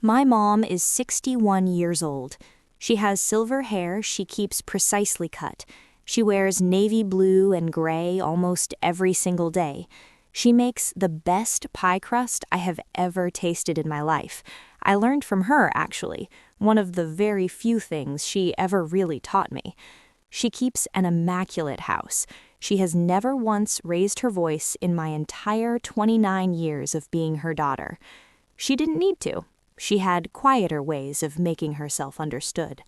My mom is 61 years old. She has silver hair she keeps precisely cut. She wears navy blue and gray almost every single day. She makes the best pie crust I have ever tasted in my life. I learned from her, actually, one of the very few things she ever really taught me. She keeps an immaculate house. She has never once raised her voice in my entire 29 years of being her daughter. She didn't need to. She had quieter ways of making herself understood.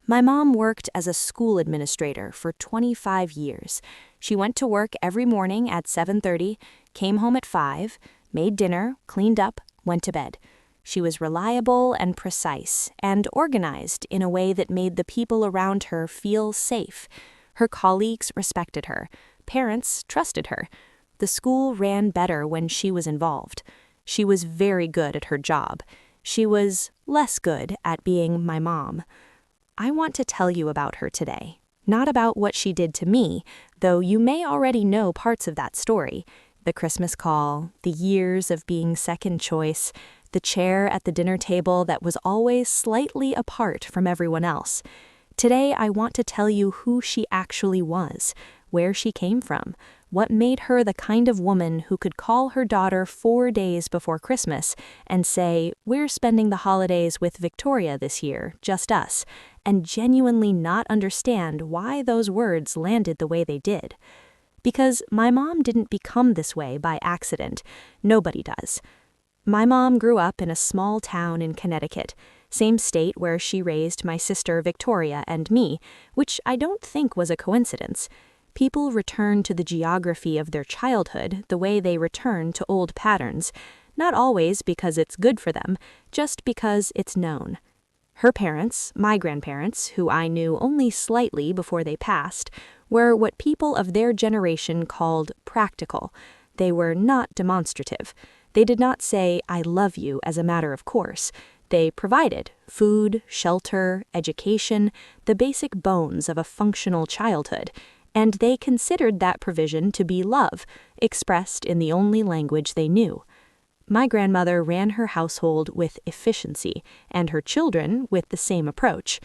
My mom worked as a school administrator for 25 years. She went to work every morning at 7:30, came home at 5, made dinner, cleaned up, went to bed. She was reliable and precise and organized in a way that made the people around her feel safe. Her colleagues respected her. Parents trusted her. The school ran better when she was involved. She was very good at her job. She was less good at being my mom. I want to tell you about her today, not about what she did to me, though you may already know parts of that story. The Christmas call, the years of being second choice, the chair at the dinner table that was always slightly apart from everyone else. Today, I want to tell you who she actually was, where she came from, what made her the kind of woman who could call her daughter 4 days before Christmas and say, "We're spending the holidays with Victoria this year, just us," and genuinely not understand why those words landed the way they did. Because my mom didn't become this way by accident. Nobody does. My mom grew up in a small town in Connecticut, same state where she raised my sister Victoria and me, which I don't think was a coincidence. People return to the geography of their childhood the way they return to old patterns, not always because it's good for them, just because it's known. Her parents, my grandparents, who I knew only slightly before they passed, were what people of their generation called practical. They were not demonstrative. They did not say, "I love you," as a matter of course. They provided food, shelter, education, the basic bones of a functional childhood, and they considered that provision to be love, expressed in the only language they knew. My grandmother ran her household with efficiency, and her children with the same approach.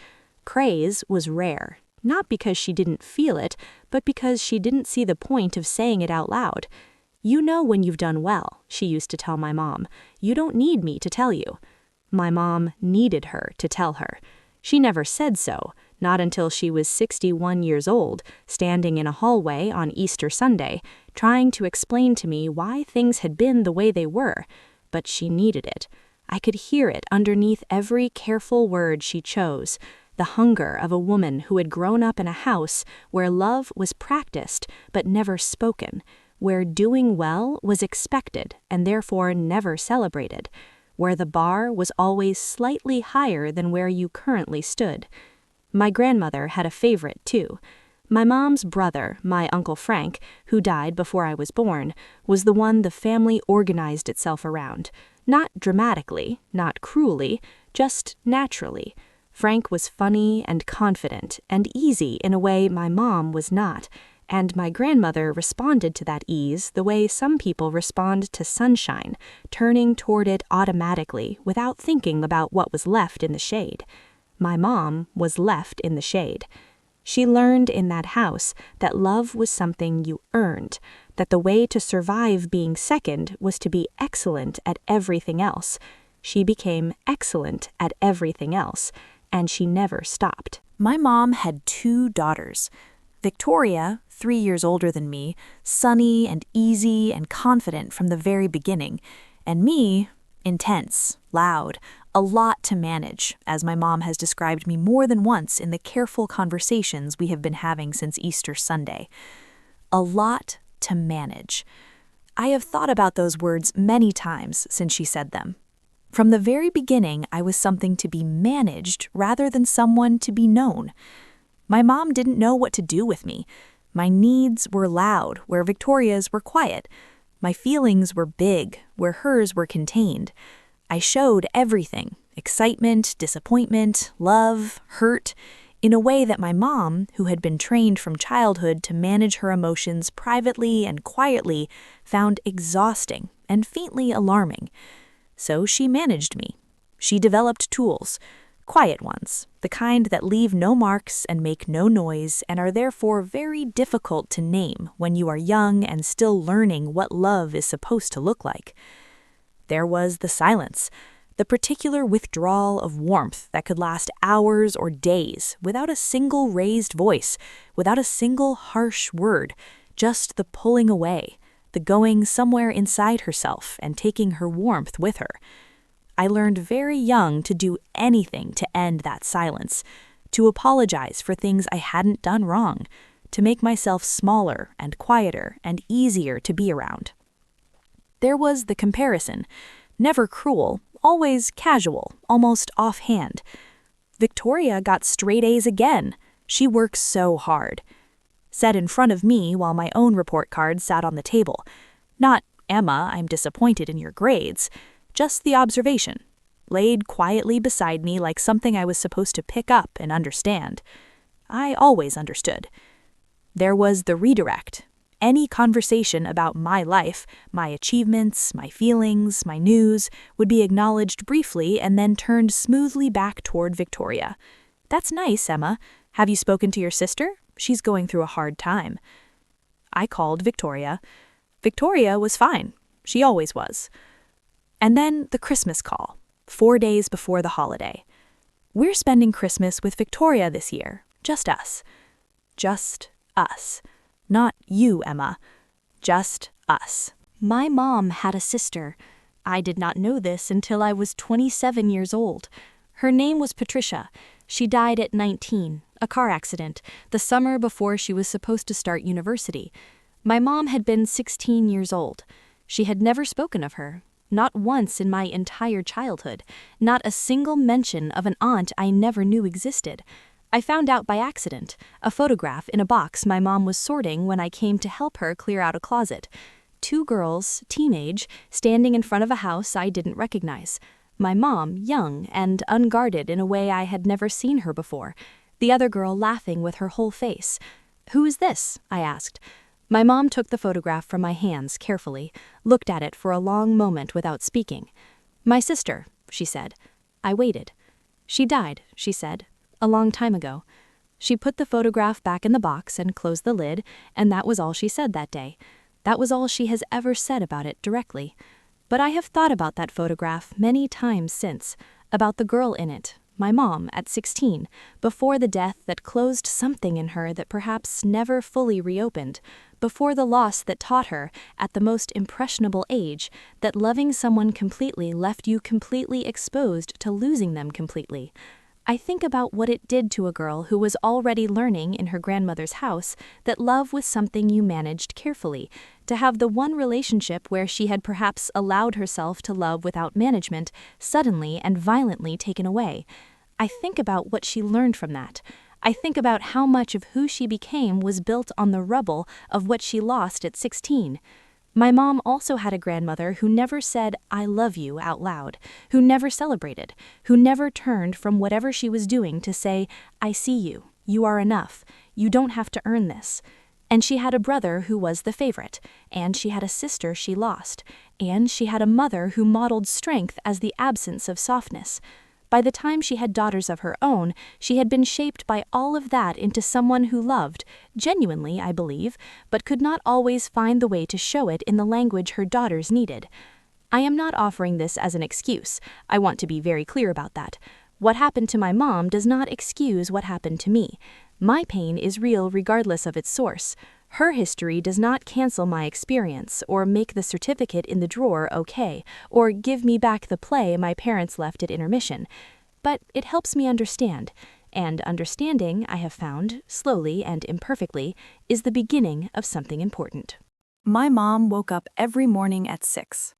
Praise was rare, not because she didn't feel it, but because she didn't see the point of saying it out loud. "You know when you've done well," she used to tell my mom. "You don't need me to tell you." My mom needed her to tell her. She never said so, not until she was 61 years old, standing in a hallway on Easter Sunday, trying to explain to me why things had been the way they were. But she needed it. I could hear it underneath every careful word she chose, the hunger of a woman who had grown up in a house where love was practiced but never spoken, where doing well was expected and therefore never celebrated, where the bar was always slightly higher than where you currently stood. My grandmother had a favorite, too. My mom's brother, my Uncle Frank, who died before I was born, was the one the family organized itself around. Not dramatically, not cruelly, just naturally. Frank was funny and confident and easy in a way my mom was not, and my grandmother responded to that ease the way some people respond to sunshine, turning toward it automatically without thinking about what was left in the shade. My mom was left in the shade. She learned in that house that love was something you earned, that the way to survive being second was to be excellent at everything else. She became excellent at everything else, and she never stopped. My mom had 2 daughters. Victoria, 3 years older than me, sunny and easy and confident from the very beginning, and me, intense, loud, a lot to manage, as my mom has described me more than once in the careful conversations we have been having since Easter Sunday. A lot to manage. I have thought about those words many times since she said them. From the very beginning, I was something to be managed rather than someone to be known. My mom didn't know what to do with me. My needs were loud, where Victoria's were quiet. My feelings were big, where hers were contained. I showed everything, excitement, disappointment, love, hurt, in a way that my mom, who had been trained from childhood to manage her emotions privately and quietly, found exhausting and faintly alarming. So she managed me. She developed tools, quiet ones, the kind that leave no marks and make no noise and are therefore very difficult to name when you are young and still learning what love is supposed to look like. There was the silence, the particular withdrawal of warmth that could last hours or days without a single raised voice, without a single harsh word, just the pulling away, the going somewhere inside herself and taking her warmth with her. I learned very young to do anything to end that silence, to apologize for things I hadn't done wrong, to make myself smaller and quieter and easier to be around. There was the comparison, never cruel, always casual, almost offhand. Victoria got straight A's again. She works so hard. Said in front of me while my own report card sat on the table. Not, Emma, I'm disappointed in your grades. Just the observation, laid quietly beside me like something I was supposed to pick up and understand. I always understood. There was the redirect. Any conversation about my life, my achievements, my feelings, my news, would be acknowledged briefly and then turned smoothly back toward Victoria. That's nice, Emma. Have you spoken to your sister? She's going through a hard time. I called Victoria. Victoria was fine. She always was. And then the Christmas call, 4 days before the holiday. We're spending Christmas with Victoria this year, just us. Just us. Not you, Emma. Just us. My mom had a sister. I did not know this until I was 27 years old. Her name was Patricia. She died at 19, a car accident, the summer before she was supposed to start university. My mom had been 16 years old. She had never spoken of her. Not once in my entire childhood, not a single mention of an aunt I never knew existed. I found out by accident, a photograph in a box my mom was sorting when I came to help her clear out a closet. 2 girls, teenage, standing in front of a house I didn't recognize. My mom, young and unguarded in a way I had never seen her before. The other girl laughing with her whole face. "Who is this?" I asked. My mom took the photograph from my hands carefully, looked at it for a long moment without speaking. "My sister," she said. I waited. "She died," she said, "a long time ago." She put the photograph back in the box and closed the lid, and that was all she said that day. That was all she has ever said about it directly. But I have thought about that photograph many times since, about the girl in it, my mom at 16, before the death that closed something in her that perhaps never fully reopened, before the loss that taught her, at the most impressionable age, that loving someone completely left you completely exposed to losing them completely. I think about what it did to a girl who was already learning in her grandmother's house that love was something you managed carefully, to have the one relationship where she had perhaps allowed herself to love without management suddenly and violently taken away. I think about what she learned from that. I think about how much of who she became was built on the rubble of what she lost at 16. My mom also had a grandmother who never said, "I love you" out loud, who never celebrated, who never turned from whatever she was doing to say, "I see you, you are enough, you don't have to earn this." And she had a brother who was the favorite, and she had a sister she lost, and she had a mother who modeled strength as the absence of softness. By the time she had daughters of her own, she had been shaped by all of that into someone who loved, genuinely, I believe, but could not always find the way to show it in the language her daughters needed. I am not offering this as an excuse. I want to be very clear about that. What happened to my mom does not excuse what happened to me. My pain is real regardless of its source. Her history does not cancel my experience or make the certificate in the drawer okay, or give me back the play my parents left at intermission. But it helps me understand, and understanding, I have found, slowly and imperfectly, is the beginning of something important. My mom woke up every morning at 6.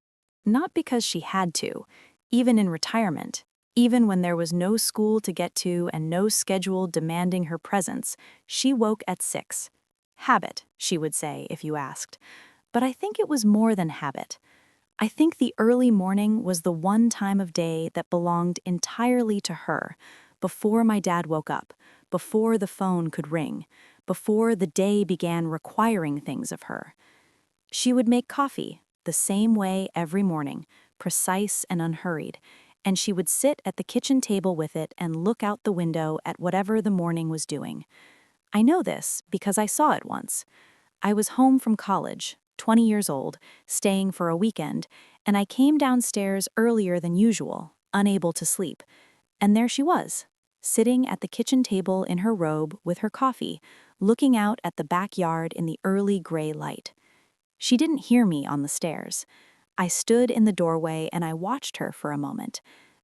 Not because she had to, even in retirement, even when there was no school to get to and no schedule demanding her presence, she woke at 6. Habit, she would say if you asked. But I think it was more than habit. I think the early morning was the one time of day that belonged entirely to her, before my dad woke up, before the phone could ring, before the day began requiring things of her. She would make coffee, the same way every morning, precise and unhurried, and she would sit at the kitchen table with it and look out the window at whatever the morning was doing. I know this because I saw it once. I was home from college, 20 years old, staying for a weekend, and I came downstairs earlier than usual, unable to sleep. And there she was, sitting at the kitchen table in her robe with her coffee, looking out at the backyard in the early gray light. She didn't hear me on the stairs. I stood in the doorway and I watched her for a moment.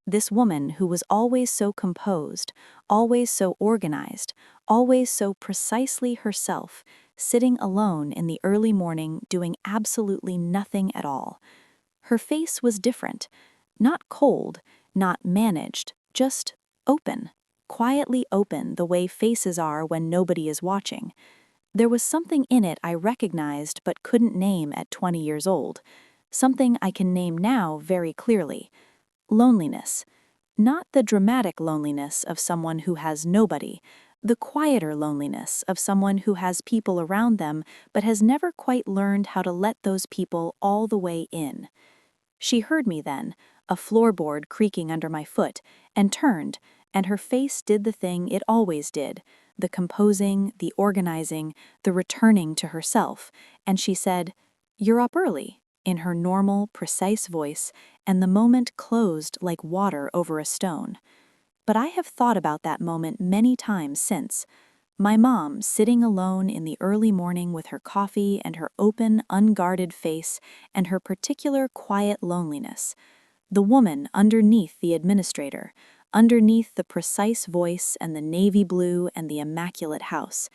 This woman who was always so composed, always so organized, always so precisely herself, sitting alone in the early morning doing absolutely nothing at all. Her face was different, not cold, not managed, just open, quietly open the way faces are when nobody is watching. There was something in it I recognized but couldn't name at 20 years old, something I can name now very clearly. Loneliness. Not the dramatic loneliness of someone who has nobody, the quieter loneliness of someone who has people around them but has never quite learned how to let those people all the way in. She heard me then, a floorboard creaking under my foot, and turned, and her face did the thing it always did, the composing, the organizing, the returning to herself, and she said, "You're up early," in her normal, precise voice, and the moment closed like water over a stone. But I have thought about that moment many times since. My mom sitting alone in the early morning with her coffee and her open, unguarded face and her particular quiet loneliness. The woman underneath the administrator, underneath the precise voice and the navy blue and the immaculate house.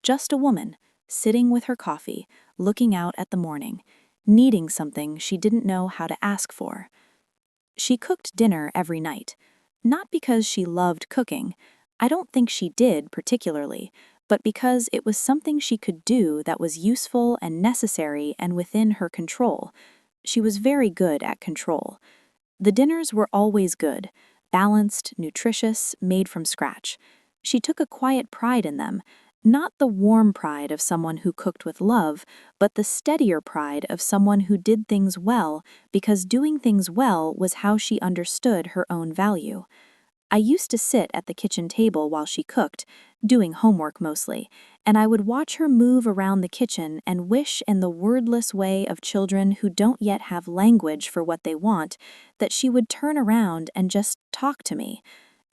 Just a woman, sitting with her coffee, looking out at the morning, needing something she didn't know how to ask for. She cooked dinner every night. Not because she loved cooking, I don't think she did particularly, but because it was something she could do that was useful and necessary and within her control. She was very good at control. The dinners were always good, balanced, nutritious, made from scratch. She took a quiet pride in them, not the warm pride of someone who cooked with love, but the steadier pride of someone who did things well because doing things well was how she understood her own value. I used to sit at the kitchen table while she cooked, doing homework mostly, and I would watch her move around the kitchen and wish in the wordless way of children who don't yet have language for what they want, that she would turn around and just talk to me.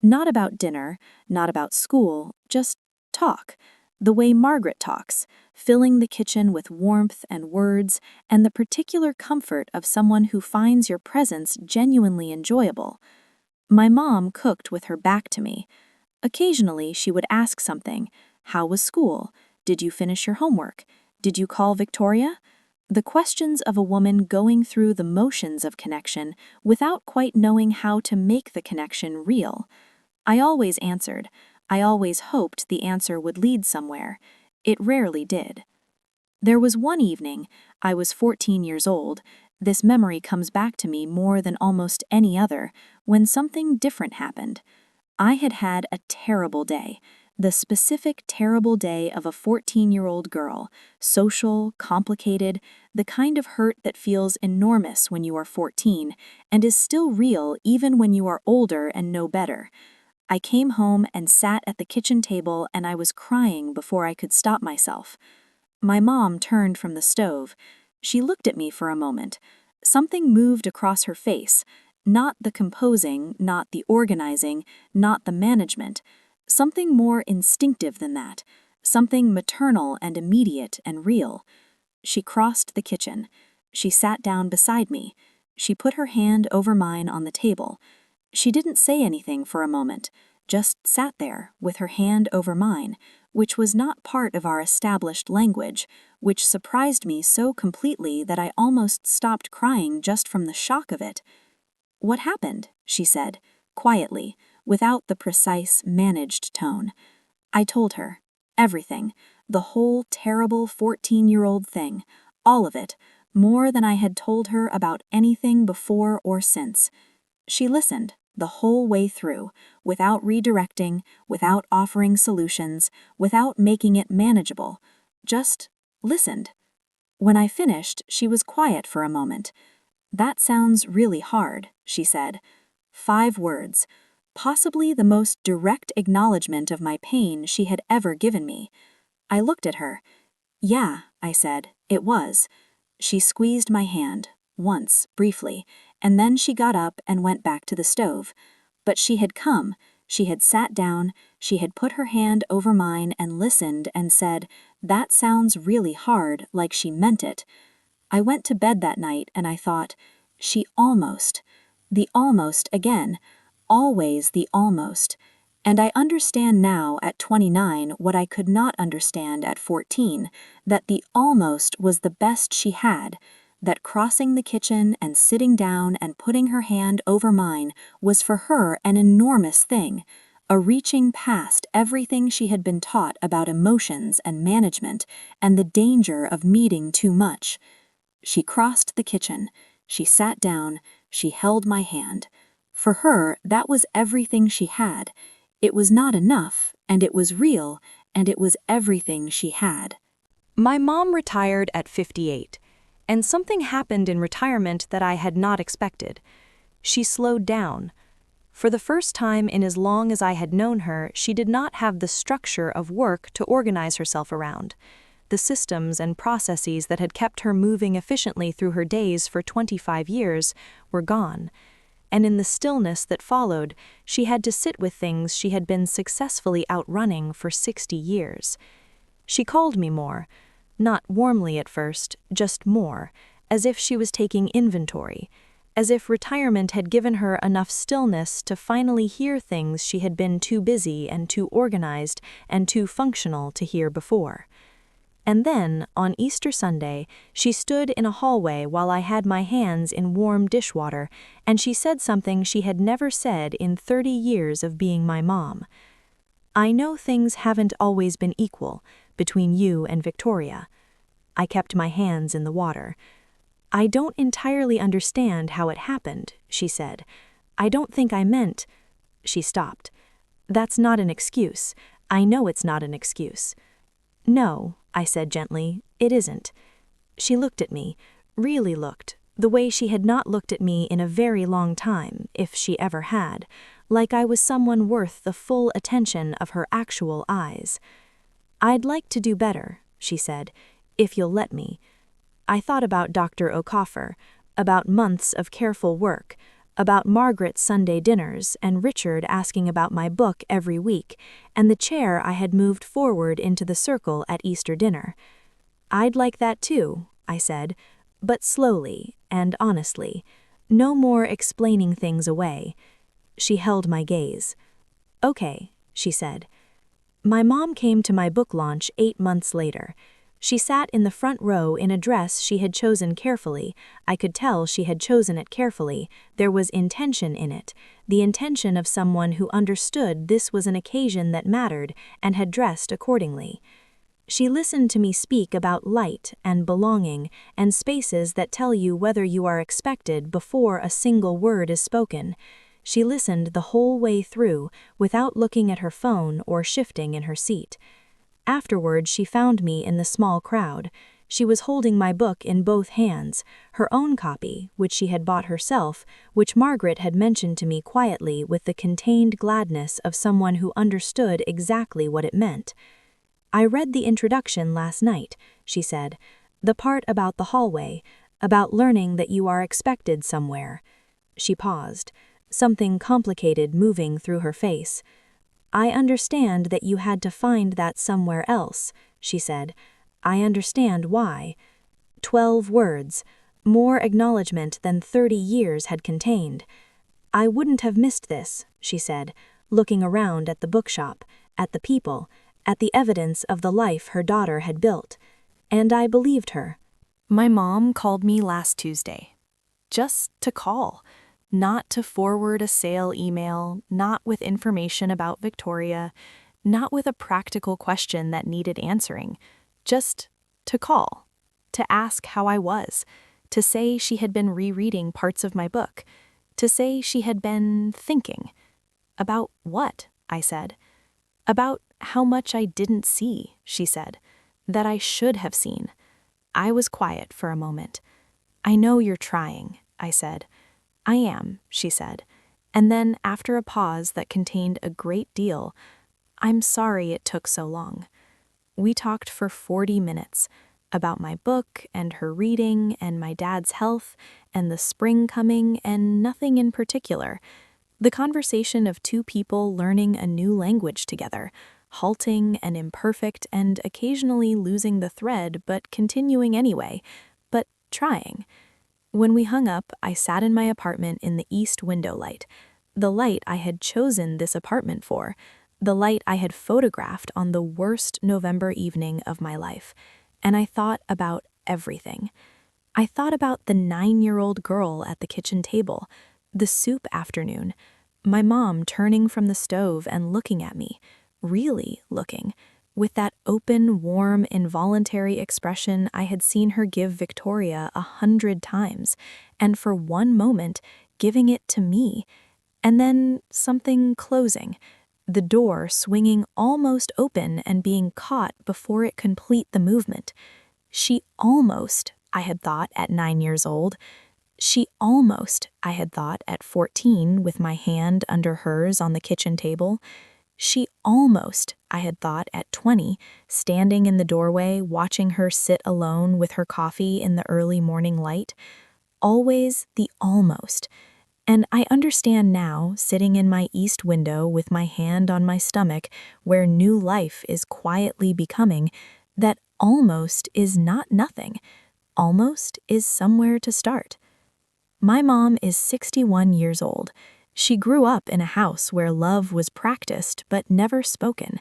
Not about dinner, not about school, just talk. The way Margaret talks, filling the kitchen with warmth and words and the particular comfort of someone who finds your presence genuinely enjoyable. My mom cooked with her back to me. Occasionally, she would ask something. How was school? Did you finish your homework? Did you call Victoria? The questions of a woman going through the motions of connection without quite knowing how to make the connection real. I always answered. I always hoped the answer would lead somewhere. It rarely did. There was one evening, I was 14 years old, this memory comes back to me more than almost any other, when something different happened. I had had a terrible day, the specific terrible day of a 14-year-old girl, social, complicated, the kind of hurt that feels enormous when you are 14 and is still real even when you are older and know better. I came home and sat at the kitchen table and I was crying before I could stop myself. My mom turned from the stove. She looked at me for a moment. Something moved across her face. Not the composing, not the organizing, not the management. Something more instinctive than that. Something maternal and immediate and real. She crossed the kitchen. She sat down beside me. She put her hand over mine on the table. She didn't say anything for a moment, just sat there with her hand over mine, which was not part of our established language, which surprised me so completely that I almost stopped crying just from the shock of it. "What happened?" she said, quietly, without the precise, managed tone. I told her. Everything. The whole terrible 14-year-old thing. All of it. More than I had told her about anything before or since. She listened, the whole way through, without redirecting, without offering solutions, without making it manageable. Just listened. When I finished, she was quiet for a moment. "That sounds really hard," she said. 5 words, possibly the most direct acknowledgement of my pain she had ever given me. I looked at her. "Yeah," I said, "it was." She squeezed my hand, once, briefly, and then she got up and went back to the stove. But she had come, she had sat down, she had put her hand over mine and listened and said, "That sounds really hard," like she meant it. I went to bed that night and I thought, the almost again, always the almost. And I understand now at 29 what I could not understand at 14, that the almost was the best she had, that crossing the kitchen and sitting down and putting her hand over mine was for her an enormous thing, a reaching past everything she had been taught about emotions and management and the danger of meeting too much. She crossed the kitchen, she sat down, she held my hand. For her, that was everything she had. It was not enough, and it was real, and it was everything she had. My mom retired at 58, and something happened in retirement that I had not expected. She slowed down. For the first time in as long as I had known her, she did not have the structure of work to organize herself around. The systems and processes that had kept her moving efficiently through her days for 25 years were gone. And in the stillness that followed, she had to sit with things she had been successfully outrunning for 60 years. She called me more, not warmly at first, just more, as if she was taking inventory, as if retirement had given her enough stillness to finally hear things she had been too busy and too organized and too functional to hear before. And then, on Easter Sunday, she stood in a hallway while I had my hands in warm dishwater, and she said something she had never said in 30 years of being my mom. "I know things haven't always been equal between you and Victoria." I kept my hands in the water. "I don't entirely understand how it happened," she said. "I don't think I meant—" She stopped. "That's not an excuse. I know it's not an excuse." "No," I said gently, "it isn't." She looked at me, really looked, the way she had not looked at me in a very long time, if she ever had, like I was someone worth the full attention of her actual eyes. "I'd like to do better," she said, "if you'll let me." I thought about Dr. O'Coffer, about months of careful work, about Margaret's Sunday dinners and Richard asking about my book every week, and the chair I had moved forward into the circle at Easter dinner. "I'd like that too," I said, but slowly and honestly, no more explaining things away. She held my gaze. "Okay," she said. My mom came to my book launch 8 months later. She sat in the front row in a dress she had chosen carefully. I could tell she had chosen it carefully. There was intention in it, the intention of someone who understood this was an occasion that mattered and had dressed accordingly. She listened to me speak about light and belonging and spaces that tell you whether you are expected before a single word is spoken. She listened the whole way through without looking at her phone or shifting in her seat. Afterward, she found me in the small crowd. She was holding my book in both hands, her own copy, which she had bought herself, which Margaret had mentioned to me quietly with the contained gladness of someone who understood exactly what it meant. "I read the introduction last night," she said, "the part about the hallway, about learning that you are expected somewhere." She paused, something complicated moving through her face. "I understand that you had to find that somewhere else," she said. "I understand why." 12 words, more acknowledgement than 30 years had contained. "I wouldn't have missed this," she said, looking around at the bookshop, at the people, at the evidence of the life her daughter had built. And I believed her. My mom called me last Tuesday. Just to call. Not to forward a sale email, not with information about Victoria, not with a practical question that needed answering. Just to call. To ask how I was. To say she had been rereading parts of my book. To say she had been thinking. "About what?" I said. "About how much I didn't see," she said. "That I should have seen." I was quiet for a moment. "I know you're trying," I said. "I am," she said. And then, after a pause that contained a great deal, "I'm sorry it took so long." We talked for 40 minutes about my book and her reading and my dad's health and the spring coming and nothing in particular. The conversation of two people learning a new language together, halting and imperfect and occasionally losing the thread but continuing anyway, but trying. When we hung up, I sat in my apartment in the east window light, the light I had chosen this apartment for, the light I had photographed on the worst November evening of my life, and I thought about everything. I thought about the 9-year-old girl at the kitchen table, the soup afternoon, my mom turning from the stove and looking at me, really looking, with that open, warm, involuntary expression I had seen her give Victoria 100 times, and for one moment giving it to me, and then something closing, the door swinging almost open and being caught before it complete the movement. She almost, I had thought at 9 years old. She almost, I had thought at 14 with my hand under hers on the kitchen table. She almost, I had thought at 20, standing in the doorway watching her sit alone with her coffee in the early morning light. Always the almost. And I understand now, sitting in my east window with my hand on my stomach, where new life is quietly becoming, that almost is not nothing. Almost is somewhere to start. My mom is 61 years old. She grew up in a house where love was practiced but never spoken.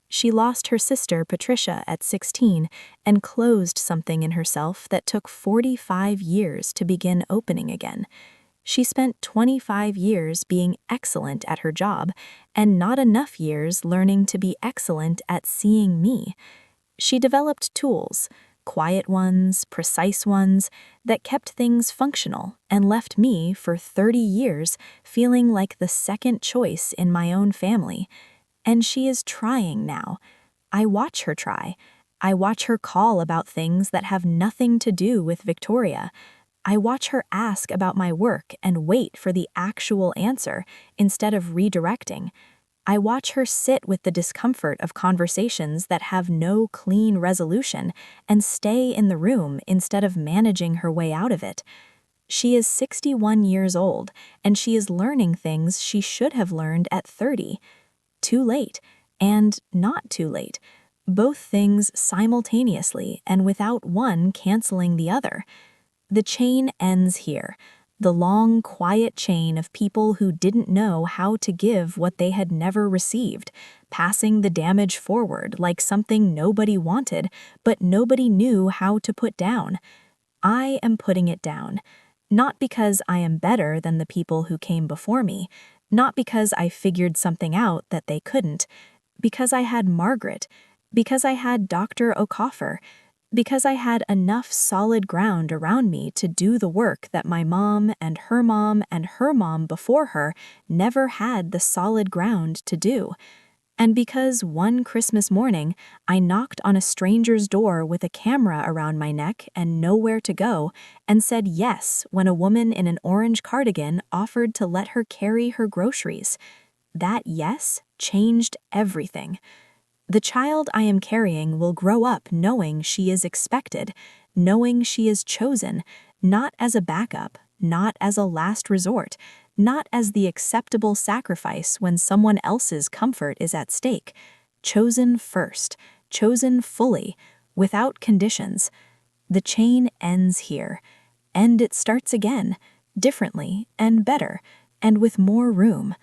She lost her sister, Patricia, at 16 and closed something in herself that took 45 years to begin opening again. She spent 25 years being excellent at her job and not enough years learning to be excellent at seeing me. She developed tools, quiet ones, precise ones, that kept things functional and left me for 30 years feeling like the second choice in my own family. And she is trying now. I watch her try. I watch her call about things that have nothing to do with Victoria. I watch her ask about my work and wait for the actual answer instead of redirecting. I watch her sit with the discomfort of conversations that have no clean resolution and stay in the room instead of managing her way out of it. She is 61 years old, and she is learning things she should have learned at 30. Too late, and not too late. Both things simultaneously and without one canceling the other. The chain ends here. The long, quiet chain of people who didn't know how to give what they had never received, passing the damage forward like something nobody wanted, but nobody knew how to put down. I am putting it down. Not because I am better than the people who came before me, not because I figured something out that they couldn't, because I had Margaret, because I had Dr. O'Coffer, because I had enough solid ground around me to do the work that my mom and her mom before her never had the solid ground to do. And because one Christmas morning I knocked on a stranger's door with a camera around my neck and nowhere to go, and said yes when a woman in an orange cardigan offered to let her carry her groceries. That yes changed everything. The child I am carrying will grow up knowing she is expected, knowing she is chosen, not as a backup, not as a last resort, not as the acceptable sacrifice when someone else's comfort is at stake. Chosen first, chosen fully, without conditions. The chain ends here, and it starts again, differently and better, and with more room.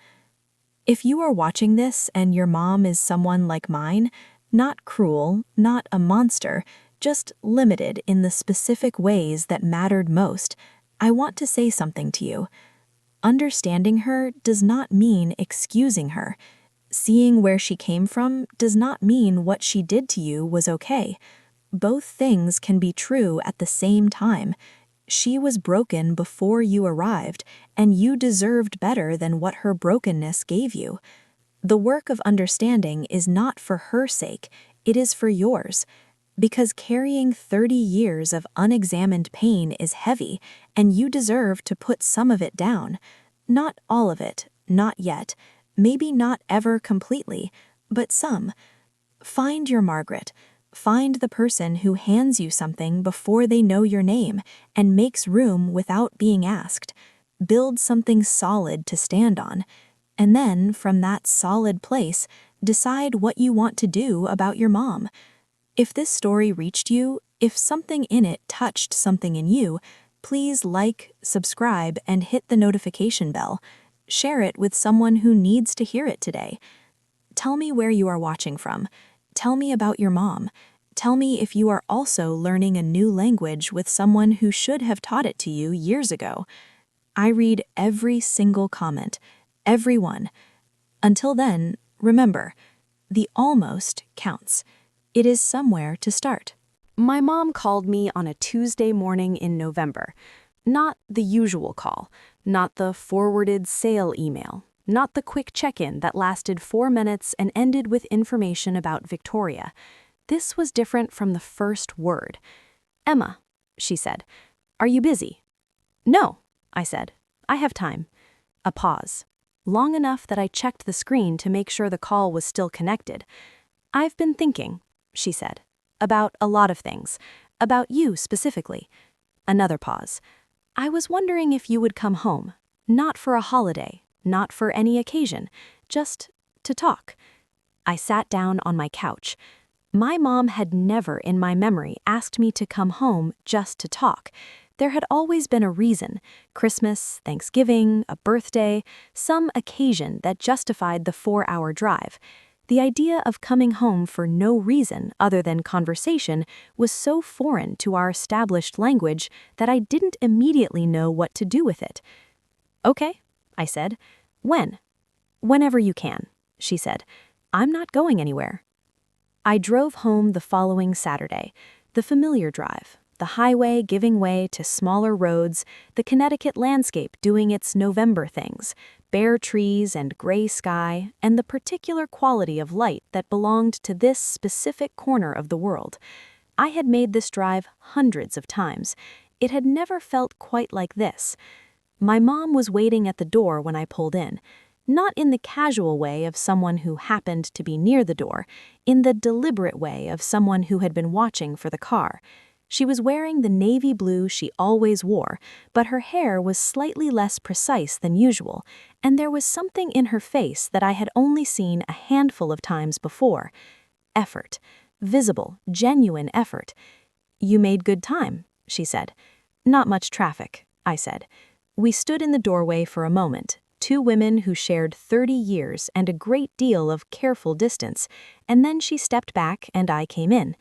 If you are watching this and your mom is someone like mine, not cruel, not a monster, just limited in the specific ways that mattered most, I want to say something to you. Understanding her does not mean excusing her. Seeing where she came from does not mean what she did to you was okay. Both things can be true at the same time. She was broken before you arrived, and you deserved better than what her brokenness gave you. The work of understanding is not for her sake, it is for yours. Because carrying 30 years of unexamined pain is heavy, and you deserve to put some of it down. Not all of it, not yet, maybe not ever completely, but some. Find your Margaret. Find the person who hands you something before they know your name and makes room without being asked. Build something solid to stand on. And then, from that solid place, decide what you want to do about your mom. If this story reached you, if something in it touched something in you, please like, subscribe, and hit the notification bell. Share it with someone who needs to hear it today. Tell me where you are watching from. Tell me about your mom. Tell me if you are also learning a new language with someone who should have taught it to you years ago. I read every single comment, every one. Until then, remember, the almost counts. It is somewhere to start. My mom called me on a Tuesday morning in November. Not the usual call, not the forwarded sale email, not the quick check-in that lasted 4 minutes and ended with information about Victoria. This was different from the first word. "Emma," she said, "are you busy?" "No," I said. "I have time." A pause. Long enough that I checked the screen to make sure the call was still connected. "I've been thinking," she said, "about a lot of things. About you specifically." Another pause. "I was wondering if you would come home. Not for a holiday, not for any occasion, just to talk." I sat down on my couch. My mom had never in my memory asked me to come home just to talk. There had always been a reason, Christmas, Thanksgiving, a birthday, some occasion that justified the 4-hour drive. The idea of coming home for no reason other than conversation was so foreign to our established language that I didn't immediately know what to do with it. "Okay," I said. "When?" "Whenever you can," she said. "I'm not going anywhere." I drove home the following Saturday, the familiar drive, the highway giving way to smaller roads, the Connecticut landscape doing its November things, bare trees and gray sky, and the particular quality of light that belonged to this specific corner of the world. I had made this drive hundreds of times. It had never felt quite like this. My mom was waiting at the door when I pulled in. Not in the casual way of someone who happened to be near the door, in the deliberate way of someone who had been watching for the car. She was wearing the navy blue she always wore, but her hair was slightly less precise than usual, and there was something in her face that I had only seen a handful of times before. Effort. Visible, genuine effort. "You made good time," she said. "Not much traffic," I said. We stood in the doorway for a moment, two women who shared 30 years and a great deal of careful distance, and then she stepped back and I came in.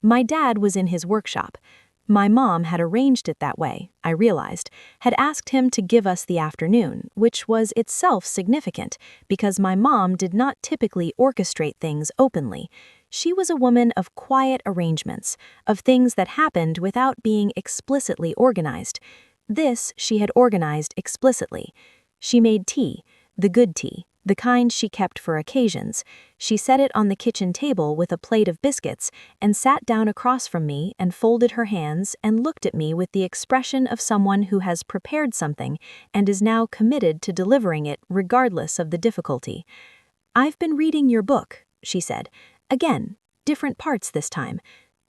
My dad was in his workshop. My mom had arranged it that way, I realized, had asked him to give us the afternoon, which was itself significant, because my mom did not typically orchestrate things openly. She was a woman of quiet arrangements, of things that happened without being explicitly organized. This she had organized explicitly. She made tea, the good tea, the kind she kept for occasions. She set it on the kitchen table with a plate of biscuits and sat down across from me and folded her hands and looked at me with the expression of someone who has prepared something and is now committed to delivering it regardless of the difficulty. "I've been reading your book," she said. "Again, different parts this time."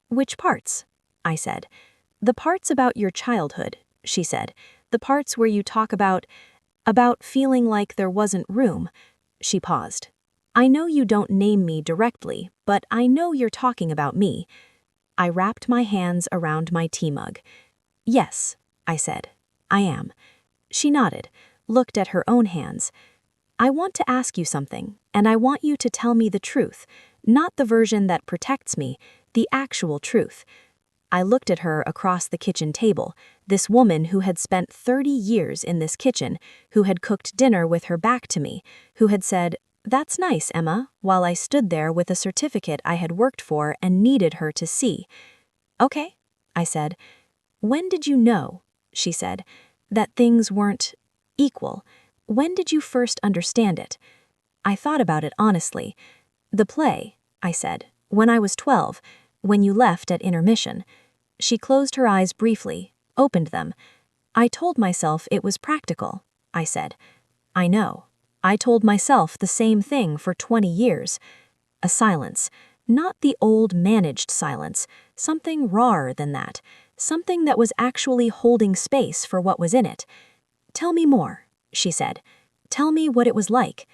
"Which parts?" I said. "The parts about your childhood," she said. "The parts where you talk about feeling like there wasn't room." She paused. "I know you don't name me directly, but I know you're talking about me." I wrapped my hands around my tea mug. "Yes," I said. "I am." She nodded, looked at her own hands. "I want to ask you something, and I want you to tell me the truth, not the version that protects me, the actual truth." I looked at her across the kitchen table, this woman who had spent 30 years in this kitchen, who had cooked dinner with her back to me, who had said, "That's nice, Emma," while I stood there with a certificate I had worked for and needed her to see. "Okay," I said. "When did you know," she said, "that things weren't equal? When did you first understand it?" I thought about it honestly. "The play," I said, "when I was 12, when you left at intermission." She closed her eyes briefly, opened them. "I told myself it was practical," I said. "I know." I told myself the same thing for 20 years. A silence. Not the old managed silence, something rawer than that, something that was actually holding space for what was in it. "Tell me more," she said. "Tell me what it was like."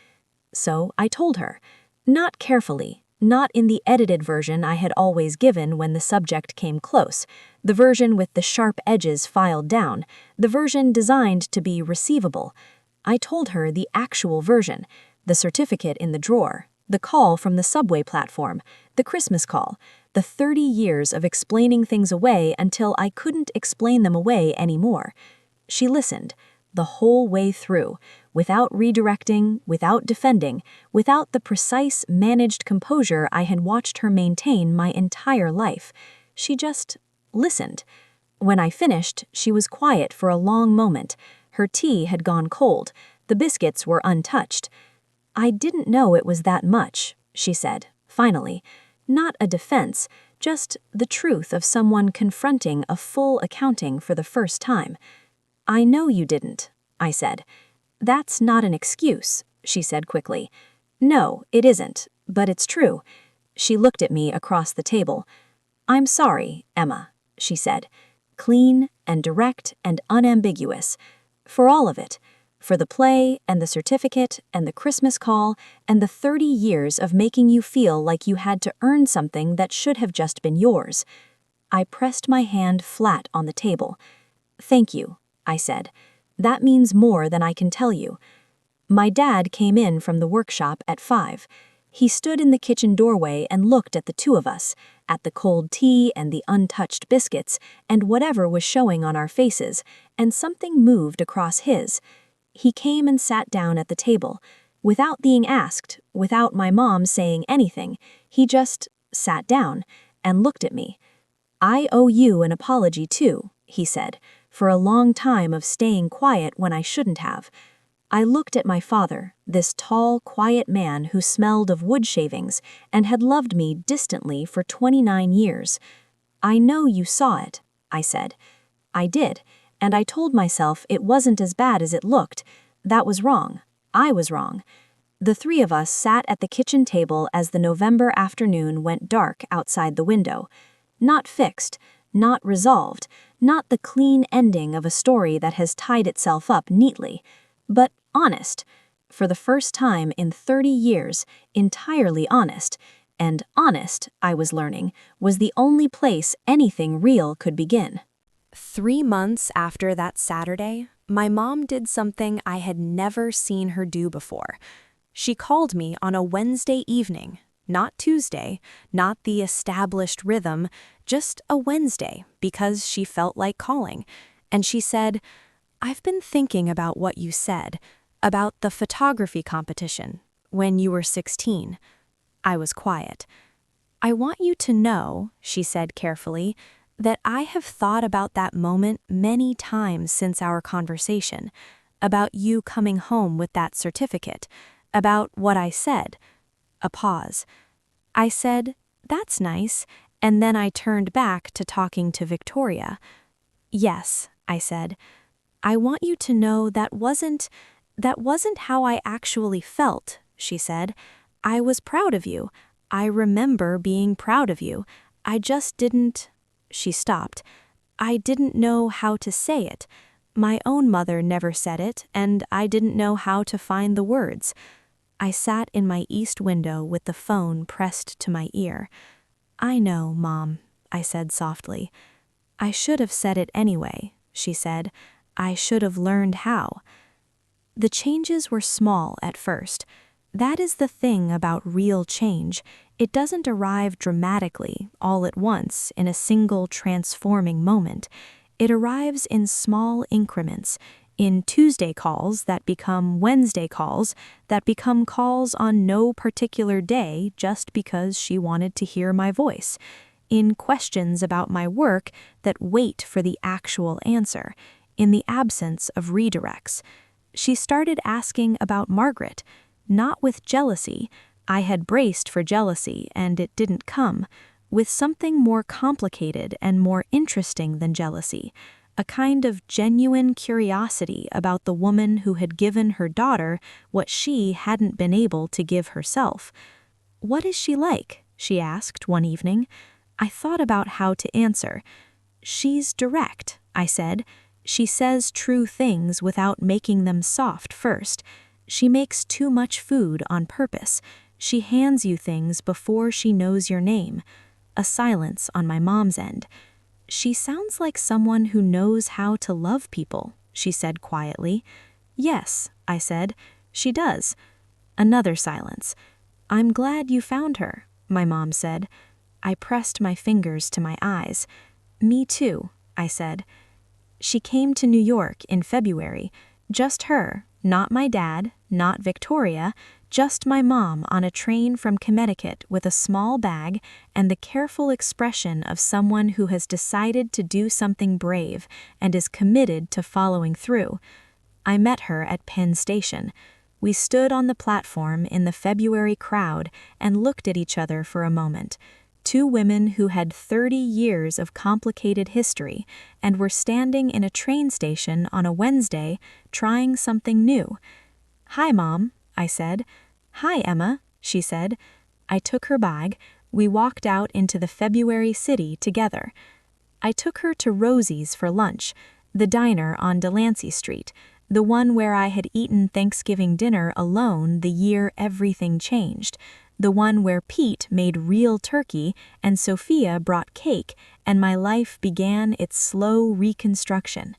So I told her. Not carefully, not in the edited version I had always given when the subject came close, the version with the sharp edges filed down, the version designed to be receivable. I told her the actual version, the certificate in the drawer, the call from the subway platform, the Christmas call, the 30 years of explaining things away until I couldn't explain them away anymore. She listened, the whole way through, without redirecting, without defending, without the precise, managed composure I had watched her maintain my entire life. She just listened. When I finished, she was quiet for a long moment. Her tea had gone cold. The biscuits were untouched. "I didn't know it was that much," she said, finally. Not a defense, just the truth of someone confronting a full accounting for the first time. "I know you didn't," I said. "That's not an excuse," she said quickly. "No, it isn't, but it's true." She looked at me across the table. "I'm sorry, Emma," she said, clean and direct and unambiguous, "for all of it. For the play and the certificate and the Christmas call and the 30 years of making you feel like you had to earn something that should have just been yours." I pressed my hand flat on the table. "Thank you," I said. "That means more than I can tell you." My dad came in from the workshop at 5. He stood in the kitchen doorway and looked at the two of us, at the cold tea and the untouched biscuits and whatever was showing on our faces, and something moved across his. He came and sat down at the table. Without being asked, without my mom saying anything, he just sat down and looked at me. "I owe you an apology too," he said, "for a long time of staying quiet when I shouldn't have." I looked at my father, this tall, quiet man who smelled of wood shavings and had loved me distantly for 29 years. "I know you saw it," I said. I did, and I told myself it wasn't as bad as it looked. That was wrong. I was wrong. The three of us sat at the kitchen table as the November afternoon went dark outside the window. Not fixed, not resolved, not the clean ending of a story that has tied itself up neatly, but honest. For the first time in 30 years, entirely honest. And honest, I was learning, was the only place anything real could begin. 3 months after that Saturday, my mom did something I had never seen her do before. She called me on a Wednesday evening, not Tuesday, not the established rhythm, just a Wednesday, because she felt like calling. And she said, "I've been thinking about what you said, about the photography competition, when you were 16. I was quiet. "I want you to know," she said carefully, "that I have thought about that moment many times since our conversation, about you coming home with that certificate, about what I said." A pause. I said, "That's nice," and then I turned back to talking to Victoria. "Yes," I said. "I want you to know that wasn't how I actually felt," she said. "I was proud of you. I remember being proud of you. I just didn't—" She stopped. "I didn't know how to say it. My own mother never said it, and I didn't know how to find the words." I sat in my east window with the phone pressed to my ear. "I know, Mom," I said softly. "I should have said it anyway," she said. "I should have learned how." The changes were small at first. That is the thing about real change. It doesn't arrive dramatically, all at once, in a single transforming moment. It arrives in small increments, in Tuesday calls that become Wednesday calls, that become calls on no particular day just because she wanted to hear my voice, in questions about my work that wait for the actual answer, in the absence of redirects. She started asking about Margaret, not with jealousy. I had braced for jealousy, and it didn't come. With something more complicated and more interesting than jealousy. a kind of genuine curiosity about the woman who had given her daughter what she hadn't been able to give herself. "What is she like?" she asked one evening. I thought about how to answer. "She's direct," I said. "She says true things without making them soft first. She makes too much food on purpose. She hands you things before she knows your name." A silence on my mom's end. "She sounds like someone who knows how to love people," she said quietly. "Yes," I said, "she does." Another silence. "I'm glad you found her," my mom said. I pressed my fingers to my eyes. "Me too," I said. "She came to New York in February. Just her, not my dad, not Victoria, just my mom on a train from Connecticut with a small bag and the careful expression of someone who has decided to do something brave and is committed to following through. I met her at Penn Station. We stood on the platform in the February crowd and looked at each other for a moment. Two women who had 30 years of complicated history and were standing in a train station on a Wednesday trying something new. "Hi, Mom," I said. "Hi, Emma," she said. I took her bag. We walked out into the February city together. I took her to Rosie's for lunch, the diner on Delancey Street, the one where I had eaten Thanksgiving dinner alone the year everything changed, the one where Pete made real turkey and Sophia brought cake and my life began its slow reconstruction.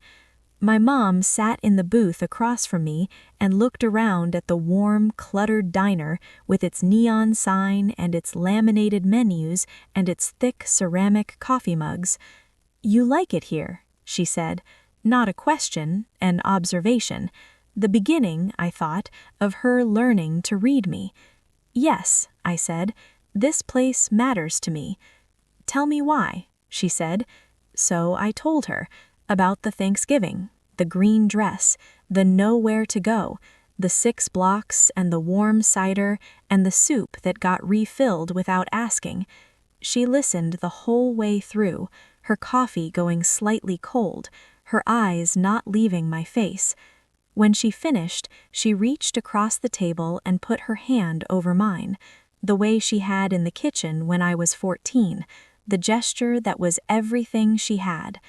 My mom sat in the booth across from me and looked around at the warm, cluttered diner with its neon sign and its laminated menus and its thick ceramic coffee mugs. "You like it here," she said. Not a question, an observation. The beginning, I thought, of her learning to read me. "Yes," I said. "This place matters to me." "Tell me why," she said. So I told her. About the Thanksgiving, the green dress, the nowhere to go, the 6 blocks and the warm cider and the soup that got refilled without asking. She listened the whole way through, her coffee going slightly cold, her eyes not leaving my face. When she finished, she reached across the table and put her hand over mine, the way she had in the kitchen when I was 14, the gesture that was everything she had.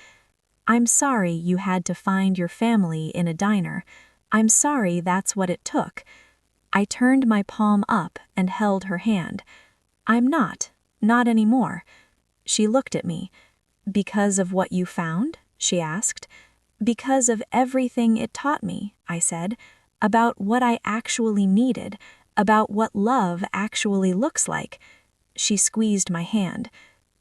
"I'm sorry you had to find your family in a diner. I'm sorry that's what it took." I turned my palm up and held her hand. "I'm not anymore." She looked at me. "Because of what you found?" she asked. "Because of everything it taught me," I said, "about what I actually needed, about what love actually looks like." She squeezed my hand.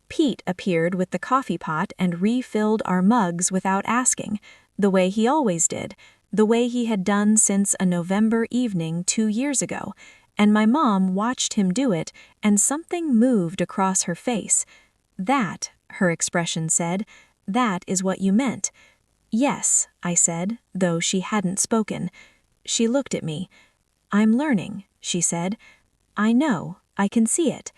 Pete appeared with the coffee pot and refilled our mugs without asking, the way he always did, the way he had done since a November evening 2 years ago, and my mom watched him do it, and something moved across her face. "That," her expression said, "that is what you meant." "Yes," I said, though she hadn't spoken. She looked at me. "I'm learning," she said. "I know, I can see it."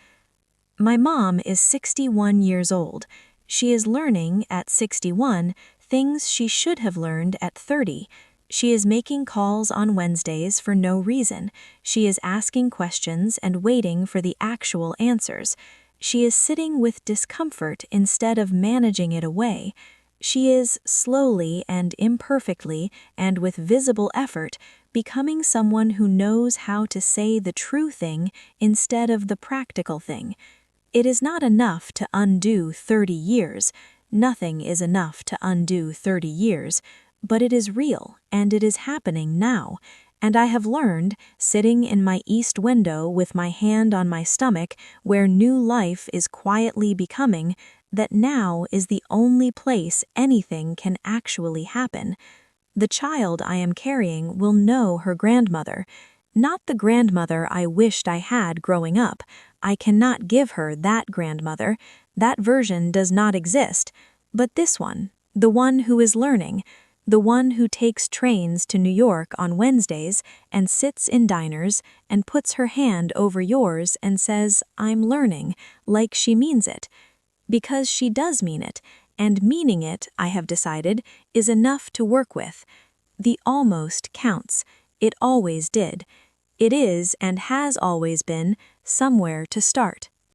My mom is 61 years old. She is learning, at 61, things she should have learned at 30. She is making calls on Wednesdays for no reason. She is asking questions and waiting for the actual answers. She is sitting with discomfort instead of managing it away. She is, slowly and imperfectly and with visible effort, becoming someone who knows how to say the true thing instead of the practical thing. It is not enough to undo 30 years. Nothing is enough to undo 30 years, but it is real and it is happening now. And I have learned, sitting in my east window with my hand on my stomach, where new life is quietly becoming, that now is the only place anything can actually happen. The child I am carrying will know her grandmother. Not the grandmother I wished I had growing up. I cannot give her that grandmother. That version does not exist. But this one, the one who is learning, the one who takes trains to New York on Wednesdays and sits in diners and puts her hand over yours and says, "I'm learning," like she means it. Because she does mean it, and meaning it, I have decided, is enough to work with. The almost counts. It always did. It is, and has always been, somewhere to start.